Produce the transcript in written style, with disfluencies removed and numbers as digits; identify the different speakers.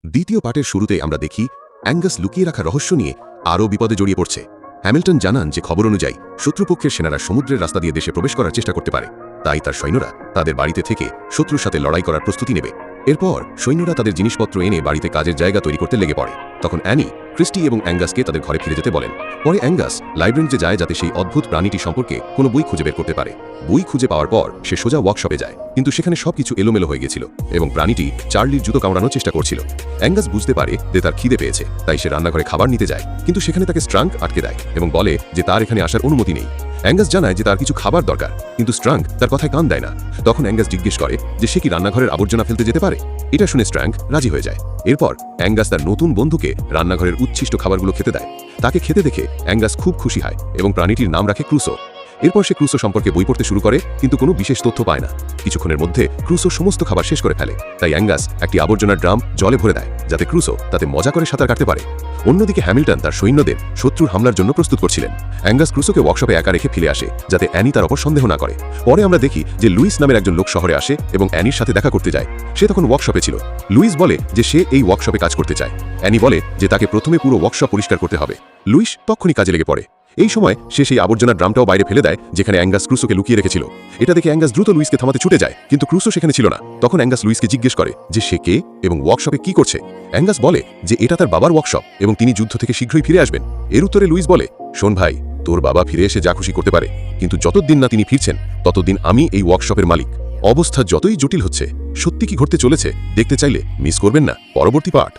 Speaker 1: দ্বিতীয় পার্টের শুরুতে আমরা দেখি অ্যাঙ্গাস লুকিয়ে রাখা রহস্য নিয়ে আরও বিপদে জড়িয়ে পড়ছে। হ্যামিল্টন জানান যে খবর অনুযায়ী শত্রুপক্ষের সেনারা সমুদ্রের রাস্তা দিয়ে দেশে প্রবেশ করার চেষ্টা করতে পারে, তাই তার সৈন্যরা তাদের বাড়িতে থেকে শত্রুর সাথে লড়াই করার প্রস্তুতি নেবে। এরপর সৈন্যরা তাদের জিনিসপত্র এনে বাড়িতে কাজের জায়গা তৈরি করতে লেগে পড়ে। তখন অ্যানি ক্রিস্টি এবং অ্যাঙ্গাসকে তাদের ঘরে ফিরে যেতে বলেন। পরে অ্যাঙ্গাস লাইব্রেরিতে যায় যাতে সেই অদ্ভুত প্রাণীটি সম্পর্কে কোনো বই খুঁজে বের করতে পারে। বই খুঁজে পাওয়ার পর সে সোজা ওয়ার্কশপে যায়, কিন্তু সেখানে সবকিছু এলোমেলো হয়ে গেছিল এবং প্রাণীটি চার্লির জুতো কামড়ানোর চেষ্টা করছিল। অ্যাঙ্গাস বুঝতে পারে যে তার খিদে পেয়েছে, তাই সে রান্নাঘরে খাবার নিতে যায়, কিন্তু সেখানে তাকে স্ট্রাঙ্ক আটকে দেয় এবং বলে যে তার এখানে আসার অনুমতি নেই। অ্যাঙ্গাস জানায় যে তার কিছু খাবার দরকার, কিন্তু স্ট্রাঙ্ক তার কথায় কান দেয় না। তখন অ্যাঙ্গাস জিজ্ঞেস করে যে সে কি রান্নাঘরের আবর্জনা ফেলতে যেতে পারে। এটা শুনে স্ট্রাঙ্ক রাজি হয়ে যায়। এরপর অ্যাঙ্গাস তার নতুন বন্ধুকে রান্নাঘরের উচ্ছিষ্ট খাবারগুলো খেতে দেয়। তাকে খেতে দেখে অ্যাঙ্গাস খুব খুশি হয় এবং প্রাণীটির নাম রাখে ক্রুসো। এরপর সে ক্রুসো সম্পর্কে বই পড়তে শুরু করে, কিন্তু কোনো বিশেষ তথ্য পায় না। কিছুক্ষণের মধ্যে ক্রুসো সমস্ত খাবার শেষ করে ফেলে, তাই অ্যাঙ্গাস একটি আবর্জনার ড্রাম জলে ভরে দেয় যাতে ক্রুসো তাতে মজা করে সাঁতার কাটতে পারে। অন্যদিকে হ্যামিল্টন তার সৈন্যদের শত্রুর হামলার জন্য প্রস্তুত করছিলেন। অ্যাঙ্গাস ক্রুসোকে ওয়ার্কশপে একা রেখে ফিরে আসে যাতে অ্যানি তার ওপর সন্দেহ না করে। পরে আমরা দেখি যে লুইস নামের একজন লোক শহরে আসে এবং অ্যানির সাথে দেখা করতে যায়। সে তখন ওয়ার্কশপে ছিল। লুইস বলে যে সে এই ওয়ার্কশপে কাজ করতে চায়। অ্যানি বলে যে তাকে প্রথমে পুরো ওয়ার্কশপ পরিষ্কার করতে হবে। লুইস তখনই কাজে লেগে পড়ে। এই সময় সে সেই আবর্জনার ড্রামটাও বাইরে ফেলে দেয় যেখানে অ্যাঙ্গাস ক্রুসোকে লুকিয়ে রেখেছিল। এটা দেখে অ্যাঙ্গাস দ্রুত লুইসকে থামাতে ছুটে যায়, কিন্তু ক্রুসো সেখানে ছিল না। তখন অ্যাঙ্গাস লুইসকে জিজ্ঞেস করে যে সে কে এবং ওয়ার্কশপে কি করছে। অ্যাঙ্গাস বলে যে এটা তার বাবার ওয়ার্কশপ এবং তিনি যুদ্ধ থেকে শীঘ্রই ফিরে আসবেন। এর উত্তরে লুইস বলে, শোন ভাই, তোর বাবা ফিরে এসে যা খুশি করতে পারে, কিন্তু যতদিন না তিনি ফিরছেন ততদিন আমি এই ওয়ার্কশপের মালিক। অবস্থা যতই জটিল হচ্ছে, সত্যি কি ঘটতে চলেছে দেখতে চাইলে মিস করবেন না পরবর্তী পার্ট।